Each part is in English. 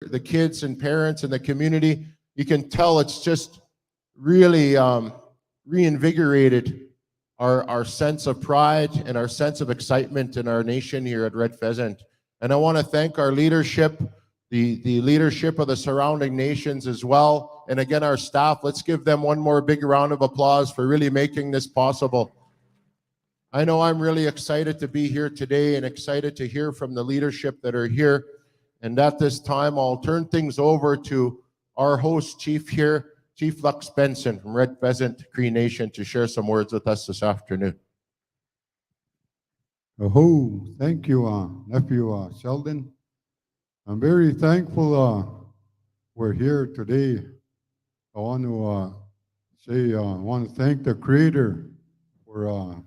the kids and parents and the community. You can tell it's just really reinvigorated our sense of pride and our sense of excitement in our nation here at Red Pheasant. And I want to thank our leadership, the leadership of the surrounding nations as well. And again, our staff, let's give them one more big round of applause for really making this possible. I know I'm really excited to be here today and excited to hear from the leadership that are here. And at this time, I'll turn things over to our host chief here, Chief Lux Benson from Red Pheasant Cree Nation, to share some words with us this afternoon. Oh, thank you, nephew Sheldon. I'm very thankful we're here today. I want to say I want to thank the Creator for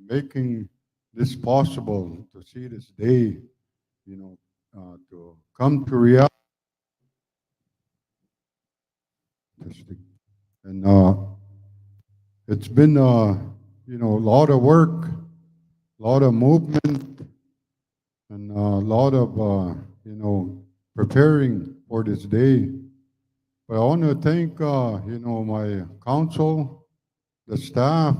making this possible to see this day, to come to reality. And it's been a lot of work, a lot of movement, and a lot of preparing for this day. But I want to thank my council, the staff,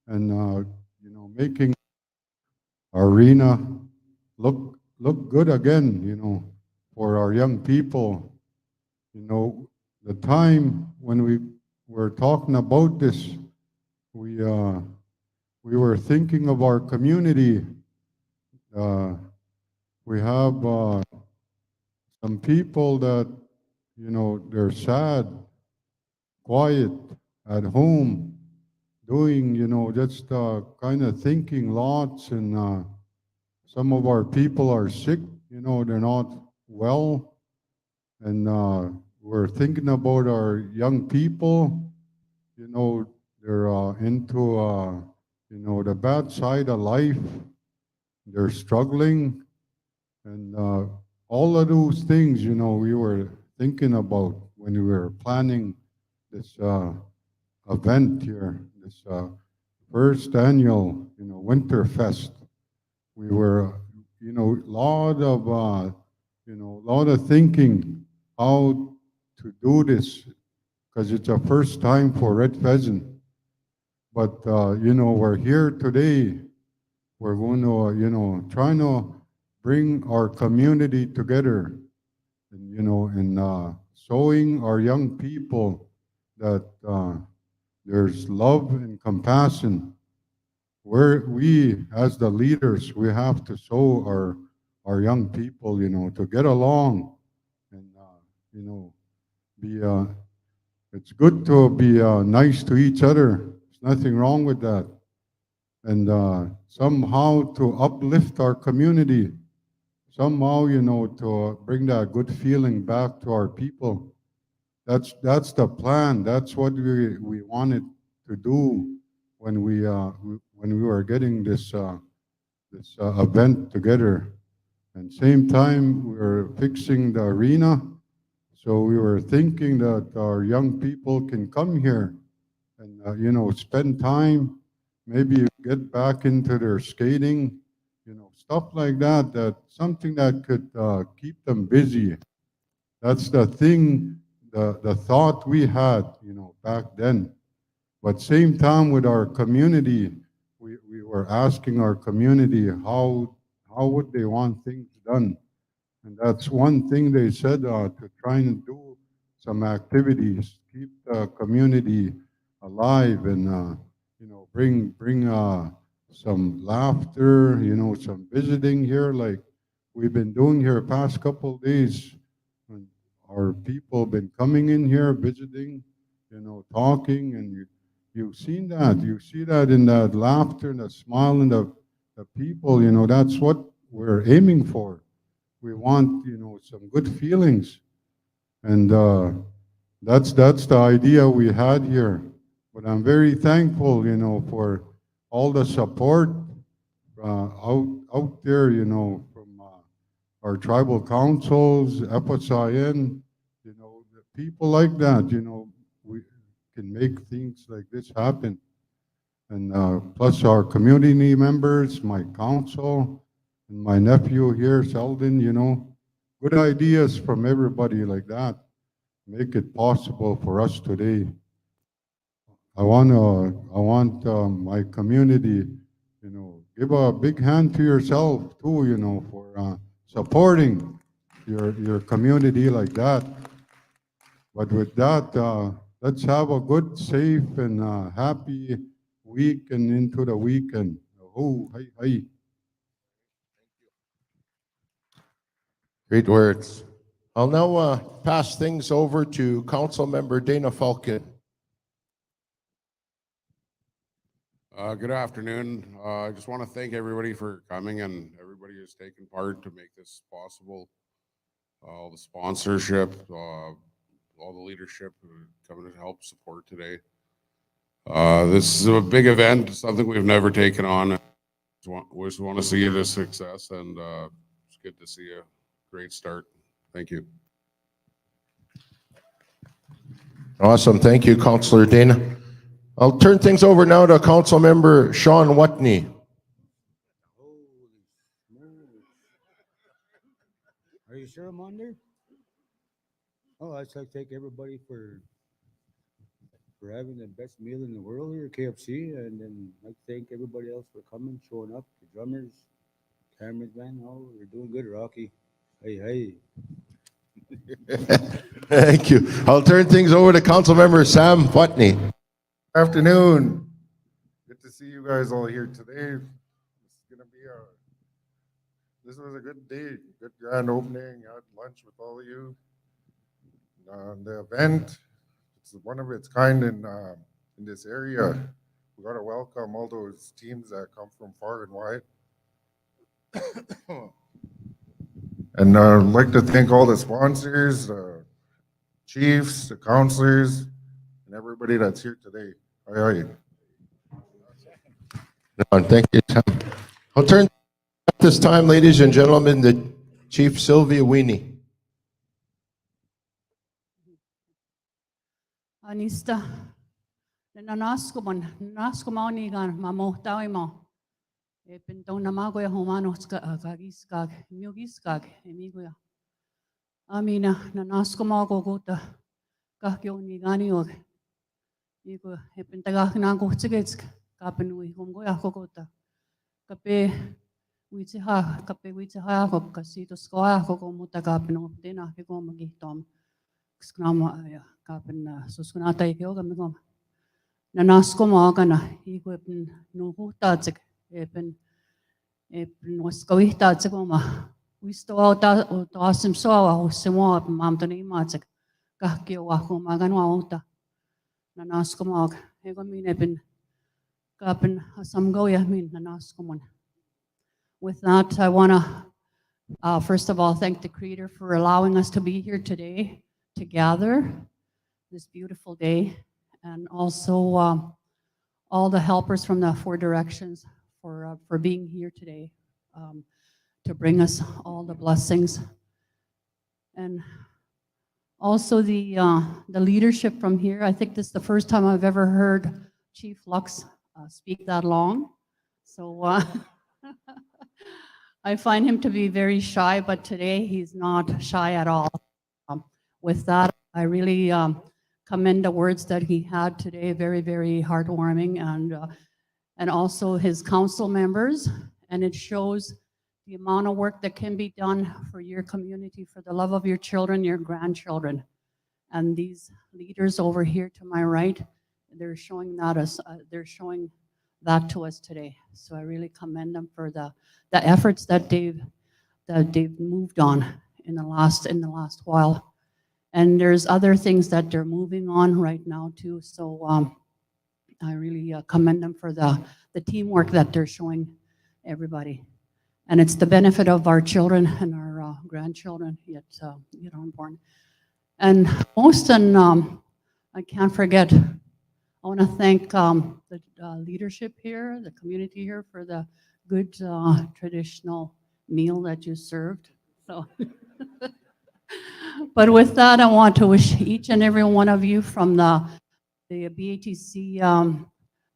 and making our arena look good again, for our young people. The time when we were talking about this, we were thinking of our community. We have some people that they're sad, quiet at home, doing just kind of thinking lots, and some of our people are sick, they're not well, and we're thinking about our young people, they're into the bad side of life, they're struggling, and all of those things, we were thinking about when we were planning this event here, this first annual, Winter Fest. We were, lot of thinking how to do this, because it's a first time for Red Pheasant. But we're here today. We're going to, trying to bring our community together, and showing our young people that there's love and compassion. We, as the leaders, we have to show our young people, to get along, and be. It's good to be nice to each other. There's nothing wrong with that, and somehow to uplift our community. Somehow, to bring that good feeling back to our people. That's the plan. That's what we wanted to do when we were getting this event together. And same time, we were fixing the arena. So we were thinking that our young people can come here and spend time, maybe get back into their skating, stuff like that. That something that could keep them busy. That's the thing, the thought we had, back then. But same time with our community, we were asking our community how would they want things done. And that's one thing they said, to try and do some activities, keep the community alive, and bring some laughter, some visiting here, like we've been doing here past couple of days. When our people been coming in here visiting, talking, and you've seen that. You see that in that laughter and the smile and the people. That's what we're aiming for. We want some good feelings, and that's the idea we had here. But I'm very thankful, for all the support out there, from our tribal councils, FSIN, the people like that. We can make things like this happen. and plus our community members, my council, and my nephew here, Sheldon, good ideas from everybody like that make it possible for us today. I want my community, give a big hand to yourself too, for supporting your community like that. But with that, let's have a good, safe, and happy week and into the weekend. Oh, hey, hey. Great words. I'll now pass things over to Council Member Dana Falcon. Good afternoon. I just want to thank everybody for coming and everybody who's taken part to make this possible. All the sponsorship, all the leadership who are coming to help support today. This is a big event, something we've never taken on. We just want to see it a success, and it's good to see a great start. Thank you. Awesome. Thank you, Councillor Dana. I'll turn things over now to Council Member Sean Watney. Holy smokes. Are you sure I'm on there? Oh, I'd like to thank everybody for having the best meal in the world here at KFC, and then I'd like to thank everybody else for coming, showing up, the drummers, cameraman. Oh, you're doing good, Rocky. Hey, hey. Thank you. I'll turn things over to Council Member Sam Watney. Afternoon. Good to see you guys all here today. This was a good day, good grand opening. I had lunch with all of you. The event, it's one of its kind in this area. We got to welcome all those teams that come from far and wide. And I'd like to thank all the sponsors, the chiefs, the counselors, and everybody that's here today. Aye, aye. Thank you, Sam. I'll turn at this time, ladies and gentlemen, to Chief Sylvia Weenie. Anista, nasko gan mamo taimo. Pinto na magoya humanos kagiskag, mugiskag, emigoya. Amina, nasko mago gota, kahkyo ni ganiog. Igo, pintaga na go tigets, kapenui, hongoya hogota. Kape, witsiha, kasito skoa, hogo mutagapino, dena, higo magitom. Skrama, kapen, suskunata, yoga migom. Nasko magana, igo, no hutazik. Epen waskawihta tsegoma wisto auta asim soa usemo mamtani matsek kahkio wako maganwa auta nanaskomog ego min epen kapen asamgoya min nanaskomon. With that, I want to first of all thank the Creator for allowing us to be here today to gather this beautiful day, and also all the helpers from the four directions for being here today, to bring us all the blessings. And also the leadership from here. I think this is the first time I've ever heard Chief Lux speak that long. So I find him to be very shy, but today he's not shy at all. With that, I really commend the words that he had today, very, very heartwarming, and also his council members, and it shows the amount of work that can be done for your community, for the love of your children, your grandchildren. And these leaders over here to my right, they're showing that to us today. So I really commend them for the efforts that they've moved on in the last while. And there's other things that they're moving on right now too. So I really commend them for the teamwork that they're showing everybody. And it's the benefit of our children and our grandchildren yet unborn. And most, and I can't forget, I want to thank the leadership here, the community here, for the good traditional meal that you served. So, but with that, I want to wish each and every one of you from the BATC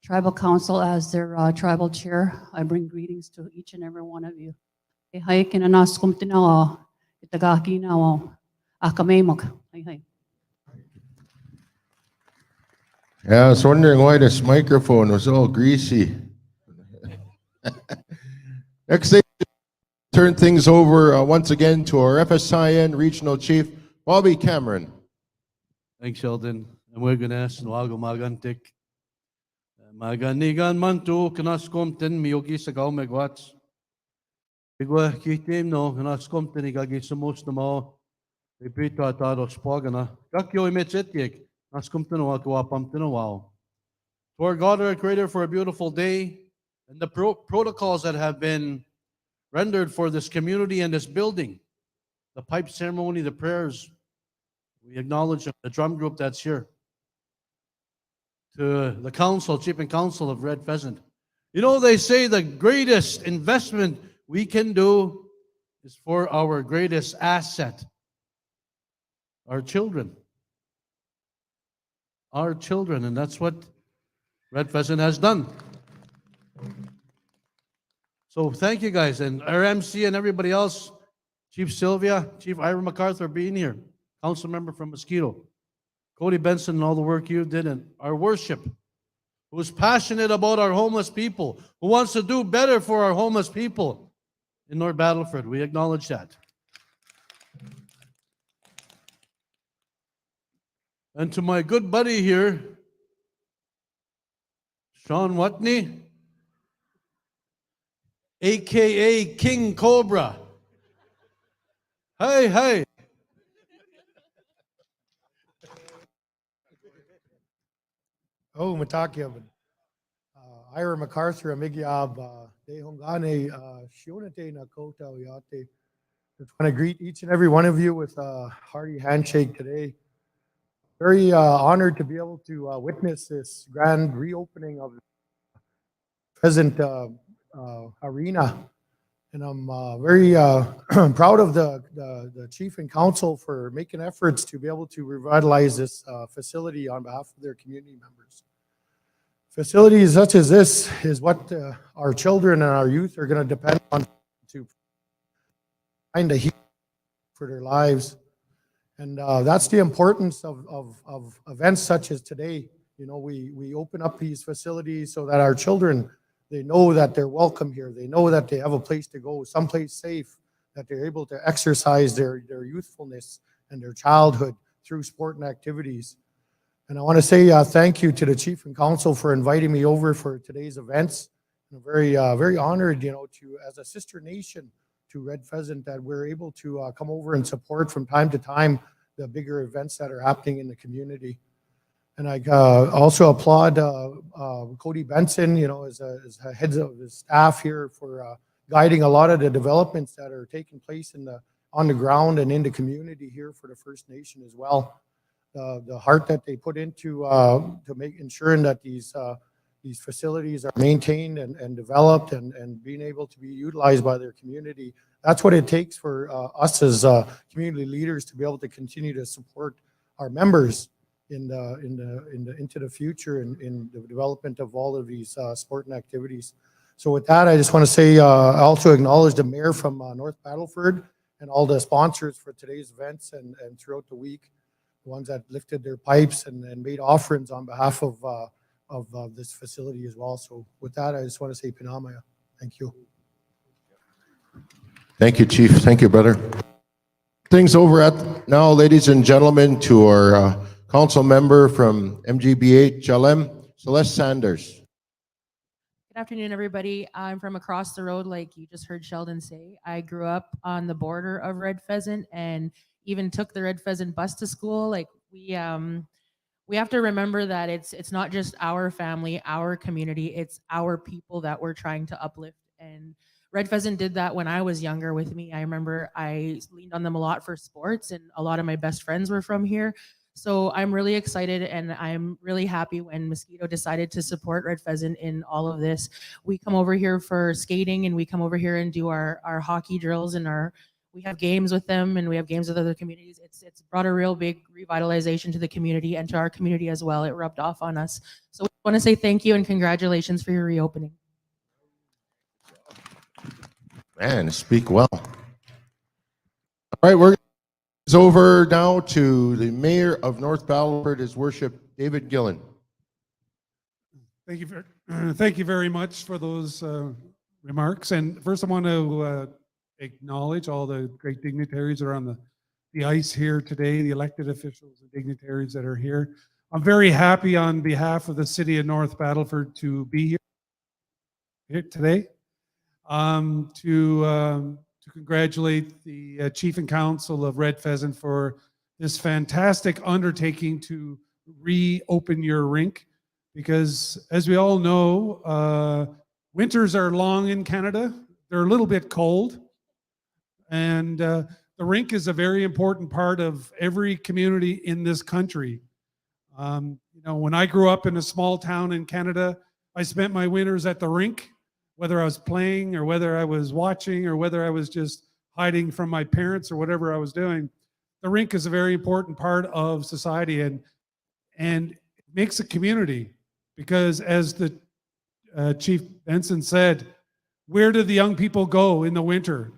Tribal Council as their tribal chair. I bring greetings to each and every one of you. E hai kinanas kum tinawa, itagaki nawa, akamemok. Hai. Yeah, I was wondering why this microphone was all greasy. Next thing, turn things over once again to our FSIN Regional Chief, Bobby Cameron. Thanks, Sheldon. And we're going to ask Nwago Magantik. Maganigan mantu kanaskomten miyogi sa kao megwats. Igwa kitim no kanaskomten igagi sa most na mo. Ipito atado spogana. Kakyo imetsetyek. Naskomten o akuapamten o wow. To our God, our Creator, for a beautiful day and the protocols that have been rendered for this community and this building. The pipe ceremony, the prayers. We acknowledge the drum group that's here. To the council, chief and council of Red Pheasant. You know, they say the greatest investment we can do is for our greatest asset, our children. Our children, and that's what Red Pheasant has done. So thank you guys, and our MC and everybody else, Chief Sylvia, Chief Ira MacArthur being here, council member from Mosquito, Cody Benson and all the work you did, and our worship, who's passionate about our homeless people, who wants to do better for our homeless people in North Battleford. We acknowledge that. And to my good buddy here, Sean Watney, AKA King Cobra. Hey, hey. Oh, Matakiaban. Ira MacArthur, Amigyab, De Hongane, Shionate Nakota, Oyate. I just want to greet each and every one of you with a hearty handshake today. Very honored to be able to witness this grand reopening of the Pheasant Arena. And I'm very proud of the chief and council for making efforts to be able to revitalize this facility on behalf of their community members. Facilities such as this is what our children and our youth are going to depend on to find a heat for their lives. And that's the importance of events such as today. You know, we open up these facilities so that our children, they know that they're welcome here. They know that they have a place to go, someplace safe, that they're able to exercise their youthfulness and their childhood through sport and activities. And I want to say thank you to the chief and council for inviting me over for today's events. I'm very, very honored, you know, to as a sister nation to Red Pheasant that we're able to come over and support from time to time the bigger events that are happening in the community. And I also applaud Cody Benson, you know, as a head of his staff here for guiding a lot of the developments that are taking place on the ground and in the community here for the First Nation as well. The heart that they put into to ensuring that these facilities are maintained and developed and being able to be utilized by their community. That's what it takes for us as community leaders to be able to continue to support our members into the future in the development of all of these sport and activities. So with that, I just want to say I also acknowledge the mayor from North Battleford and all the sponsors for today's events and throughout the week, the ones that lifted their pipes and made offerings on behalf of this facility as well. So with that, I just want to say Pinamaya. Thank you. Thank you, Chief. Thank you, brother. Things over at now, ladies and gentlemen, to our council member from MGBHLM, Celeste Sanders. Good afternoon, everybody. I'm from across the road, like you just heard Sheldon say. I grew up on the border of Red Pheasant and even took the Red Pheasant bus to school. Like we have to remember that it's not just our family, our community, it's our people that we're trying to uplift. And Red Pheasant did that when I was younger with me. I remember I leaned on them a lot for sports, and a lot of my best friends were from here. So I'm really excited and I'm really happy when Mosquito decided to support Red Pheasant in all of this. We come over here for skating and we come over here and do our hockey drills and we have games with them and we have games with other communities. It's brought a real big revitalization to the community and to our community as well. It rubbed off on us. So we want to say thank you and congratulations for your reopening. Man, speak well. All right, we're over now to the mayor of North Battleford, His Worship David Gillen. Thank you very much for those remarks. And first, I want to acknowledge all the great dignitaries that are on the ice here today, the elected officials and dignitaries that are here. I'm very happy on behalf of the city of North Battleford to be here today. To congratulate the Chief and Council of Red Pheasant for this fantastic undertaking to reopen your rink. Because as we all know, winters are long in Canada. They're a little bit cold. And the rink is a very important part of every community in this country. When I grew up in a small town in Canada, I spent my winters at the rink, whether I was playing or whether I was watching or whether I was just hiding from my parents or whatever I was doing. The rink is a very important part of society and it makes a community. Because as the Chief Benson said, where do the young people go in the winter?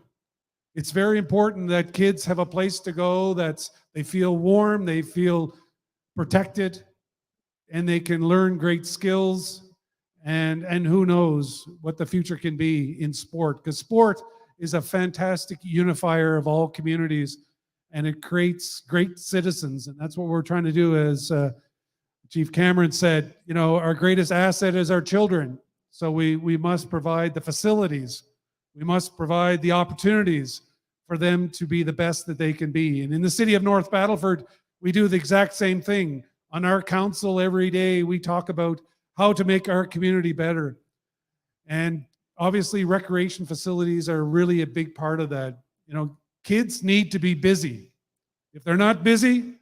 It's very important that kids have a place to go they feel warm, they feel protected, and they can learn great skills. And who knows what the future can be in sport? Because sport is a fantastic unifier of all communities, and it creates great citizens. And that's what we're trying to do as Chief Cameron said, our greatest asset is our children. So we must provide the facilities. We must provide the opportunities for them to be the best that they can be. And in the city of North Battleford, we do the exact same thing. On our council every day, we talk about how to make our community better. And obviously recreation facilities are really a big part of that. Kids need to be busy. If they're not busy,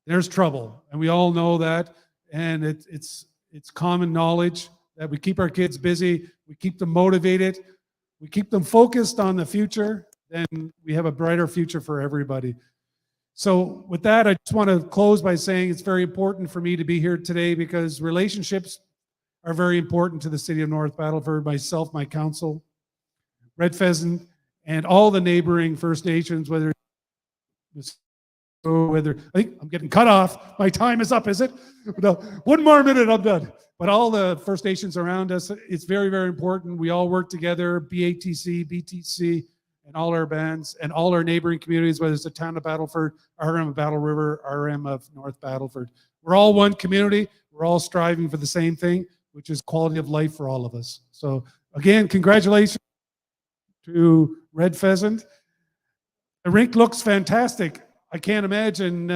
there's trouble, and we all know that. And it's common knowledge that we keep our kids busy, we keep them motivated, we keep them focused on the future, then we have a brighter future for everybody. So with that, I just want to close by saying it's very important for me to be here today because relationships are very important to the city of North Battleford, myself, my council, Red Pheasant, and all the neighboring First Nations, whether I think I'm getting cut off. My time is up, is it? No, 1 more minute, I'm done. But all the First Nations around us, it's very, very important. We all work together, BATC, BTC, and all our bands, and all our neighboring communities, whether it's the town of Battleford, RM of Battle River, RM of North Battleford. We're all one community. We're all striving for the same thing, which is quality of life for all of us. So again, congratulations to Red Pheasant. The rink looks fantastic. I can't imagine,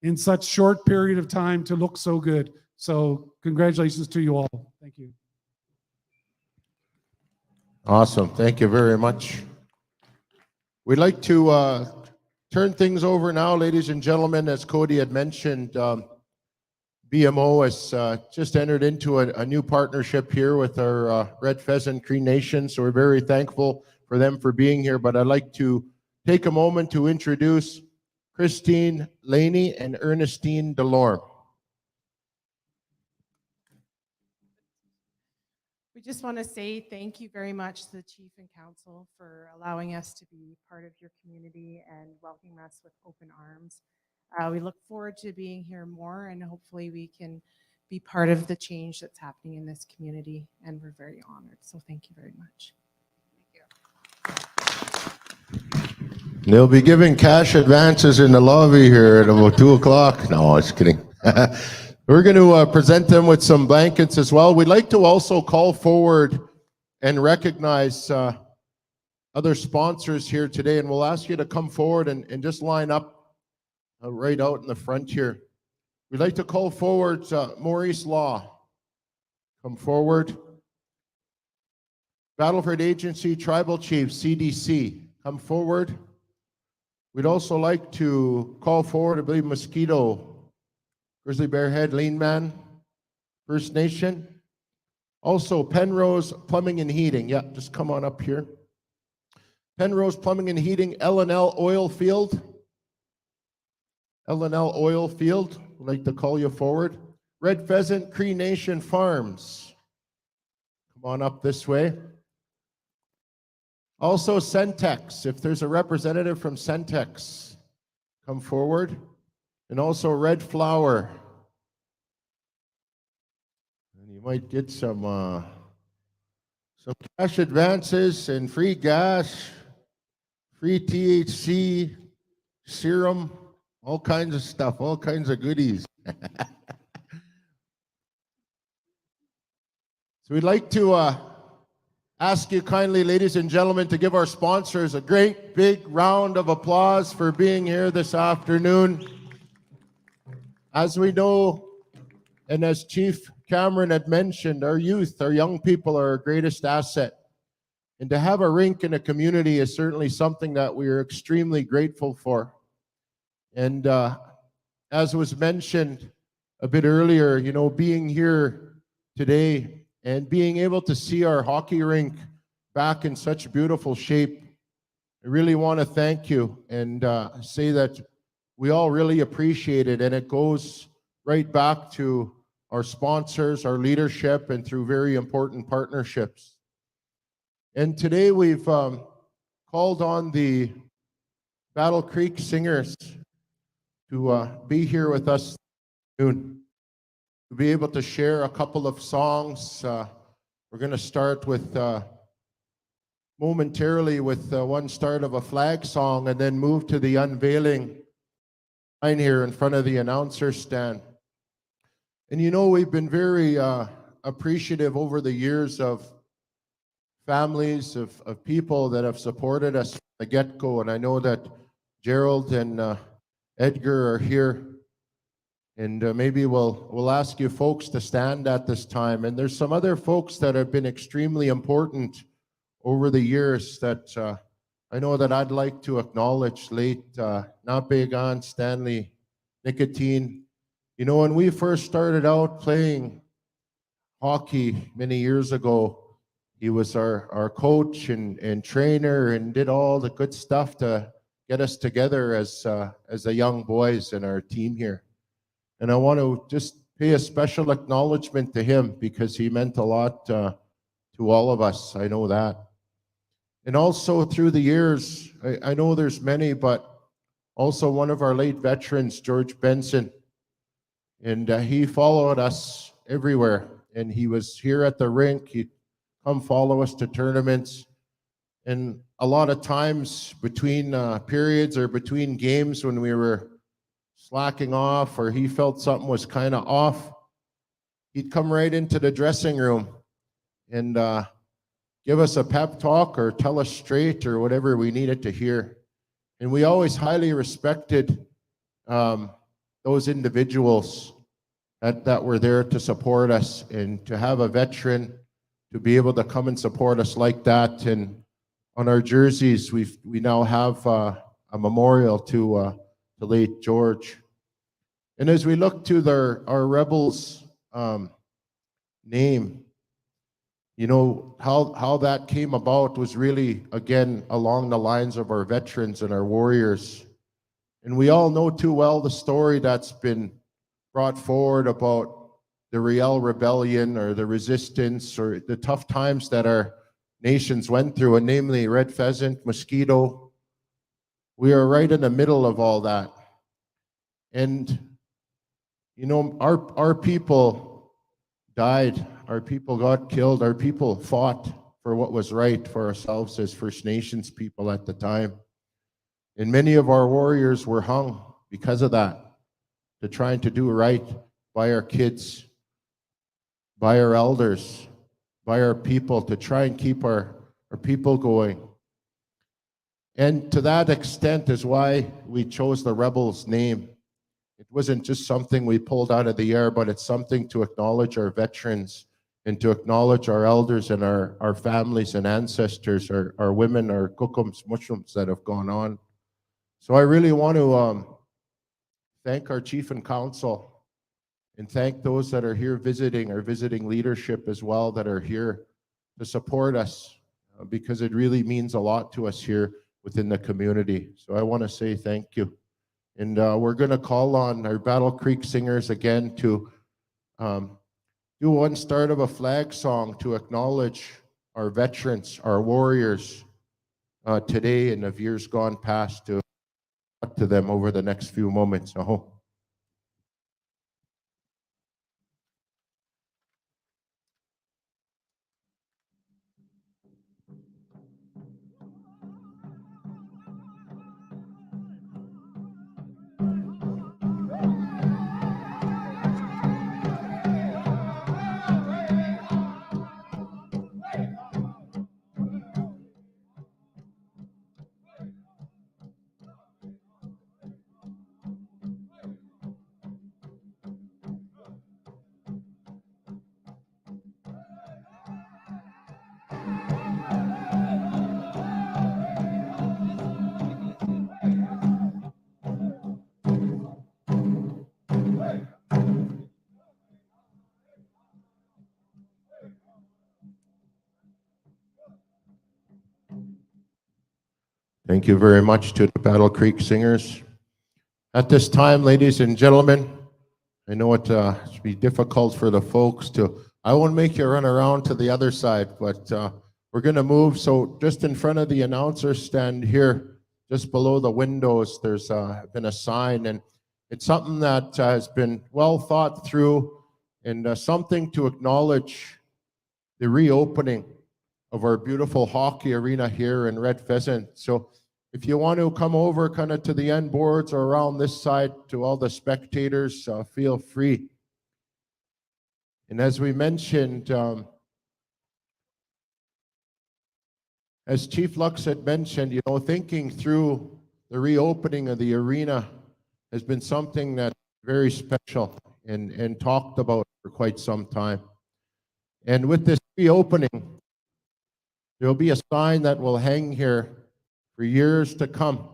in such short period of time to look so good. So congratulations to you all. Thank you. Awesome. Thank you very much. We'd like to turn things over now, ladies and gentlemen. As Cody had mentioned, BMO has just entered into a new partnership here with our Red Pheasant Cree Nation. So we're very thankful for them for being here. But I'd like to take a moment to introduce Christine Laney and Ernestine Delorme. We just want to say thank you very much to the Chief and Council for allowing us to be part of your community and welcoming us with open arms. We look forward to being here more, and hopefully we can be part of the change that's happening in this community, and we're very honored. So thank you very much. They'll be giving cash advances in the lobby here at about 2 o'clock. No, I was kidding. We're going to present them with some blankets as well. We'd like to also call forward and recognize other sponsors here today, and we'll ask you to come forward and just line up right out in the front here. We'd like to call forward Maurice Law. Come forward. Battleford Agency Tribal Chief, CDC. Come forward. We'd also like to call forward, I believe, Mosquito, Grizzly Bear Head, Lean Man, First Nation. Also, Penrose Plumbing and Heating. Yeah, just come on up here. Penrose Plumbing and Heating, L&L Oil Field. L&L Oil Field, would like to call you forward. Red Pheasant Cree Nation Farms. Come on up this way. Also Centex, if there's a representative from Centex, come forward. And also Red Flower. And you might get some cash advances and free gas, free THC, serum, all kinds of stuff, all kinds of goodies. So we'd like to ask you kindly, ladies and gentlemen, to give our sponsors a great big round of applause for being here this afternoon. As we know, and as Chief Cameron had mentioned, our youth, our young people are our greatest asset. And to have a rink in a community is certainly something that we are extremely grateful for. And as was mentioned a bit earlier, you know, being here today and being able to see our hockey rink back in such beautiful shape, I really want to thank you and say that we all really appreciate it. And it goes right back to our sponsors, our leadership, and through very important partnerships. And today we've called on the Battle Creek Singers to be here with us soon, to be able to share a couple of songs. We're going to start with momentarily with one start of a flag song and then move to the unveiling line here in front of the announcer stand. And you know, we've been very appreciative over the years of families, of people that have supported us from the get-go. And I know that Gerald and Edgar are here. And maybe we'll ask you folks to stand at this time. And there's some other folks that have been extremely important over the years that I know that I'd like to acknowledge. Late Napegan, Stanley, Nicotine. You know, when we first started out playing hockey many years ago, he was our coach and trainer and did all the good stuff to get us together as the young boys in our team here. And I want to just pay a special acknowledgement to him because he meant a lot to all of us. I know that. And also through the years, I know there's many, but also one of our late veterans, George Benson, and he followed us everywhere. And he was here at the rink. He'd come follow us to tournaments. And a lot of times between periods or between games when we were slacking off or he felt something was kind of off, he'd come right into the dressing room and give us a pep talk or tell us straight or whatever we needed to hear. And we always highly respected those individuals that were there to support us, and to have a veteran to be able to come and support us like that. And on our jerseys, we now have a memorial to late George. And as we look to our Rebels name, you know, how that came about was really, again, along the lines of our veterans and our warriors. And we all know too well the story that's been brought forward about the Riel Rebellion or the resistance or the tough times that our nations went through, and namely Red Pheasant, Mosquito. We are right in the middle of all that. And, you know, our people died, our people got killed, our people fought for what was right for ourselves as First Nations people at the time. And many of our warriors were hung because of that, to trying to do right by our kids, by our elders, by our people, to try and keep our people going. And to that extent is why we chose the Rebels name. It wasn't just something we pulled out of the air, but it's something to acknowledge our veterans and to acknowledge our elders and our families and ancestors, our women, our kukums, mushrooms that have gone on. So I really want to thank our chief and council and thank those that are here visiting, our visiting leadership as well, that are here to support us. because it really means a lot to us here within the community. So I want to say thank you. And we're going to call on our Battle Creek singers again to do one start of a flag song to acknowledge our veterans, our warriors today and of years gone past, to talk to them over the next few moments. Thank you very much to the Battle Creek singers. At this time, ladies and gentlemen, I know it should be difficult for the folks I won't make you run around to the other side, but we're going to move. So just in front of the announcer stand here, just below the windows, there's been a sign, and it's something that has been well thought through, and something to acknowledge the reopening of our beautiful hockey arena here in Red Pheasant. So if you want to come over kind of to the end boards or around this side to all the spectators, feel free. And as we mentioned, as Chief Lux had mentioned, thinking through the reopening of the arena has been something that's very special and talked about for quite some time. And with this reopening, there'll be a sign that will hang here for years to come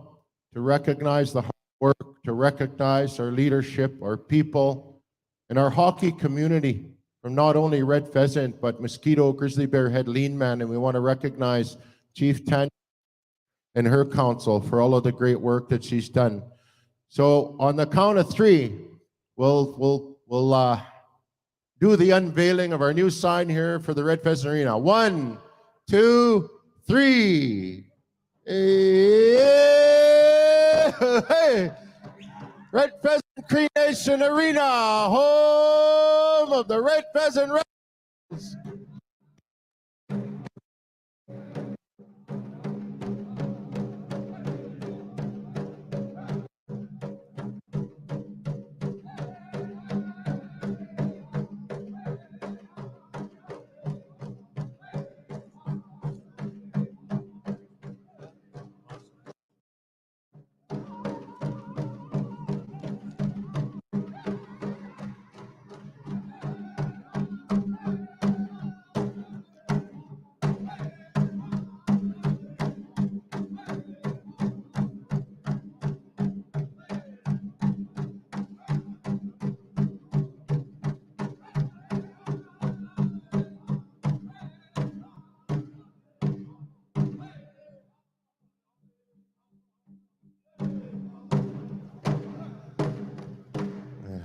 to recognize the hard work, to recognize our leadership, our people, and our hockey community from not only Red Pheasant, but Mosquito, Grizzly Bear Head, Lean Man. And we want to recognize Chief Tanya and her council for all of the great work that she's done. So on the count of three, we'll do the unveiling of our new sign here for the Red Pheasant Arena. 1, 2, 3. Hey! Red Pheasant Creation Arena, home of the Red Pheasant Reds.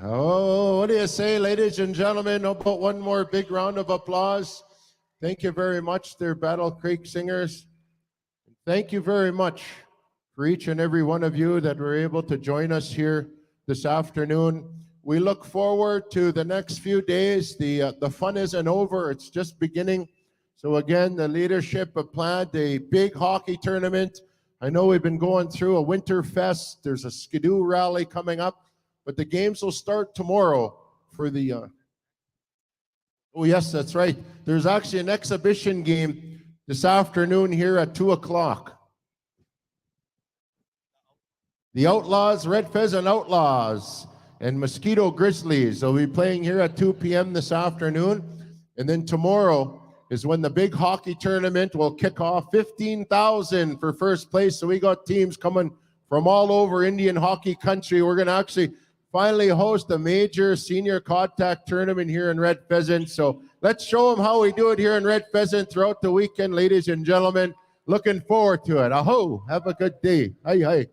Oh, what do you say, ladies and gentlemen? How about one more big round of applause? Thank you very much, dear Battle Creek singers. Thank you very much for each and every one of you that were able to join us here this afternoon. We look forward to the next few days. The fun isn't over, it's just beginning. So again, the leadership have planned a big hockey tournament. I know we've been going through a winter fest. There's a skidoo rally coming up. But the games will start tomorrow for the, oh yes, that's right. There's actually an exhibition game this afternoon here at 2 o'clock. The Outlaws, Red Pheasant Outlaws, and Mosquito Grizzlies will be playing here at 2 p.m. this afternoon. And then tomorrow is when the big hockey tournament will kick off. 15,000 for first place. So we got teams coming from all over Indian hockey country. We're going to actually finally host a major senior contact tournament here in Red Pheasant. So let's show them how we do it here in Red Pheasant throughout the weekend, ladies and gentlemen. Looking forward to it. Aho, have a good day. Hi, hi.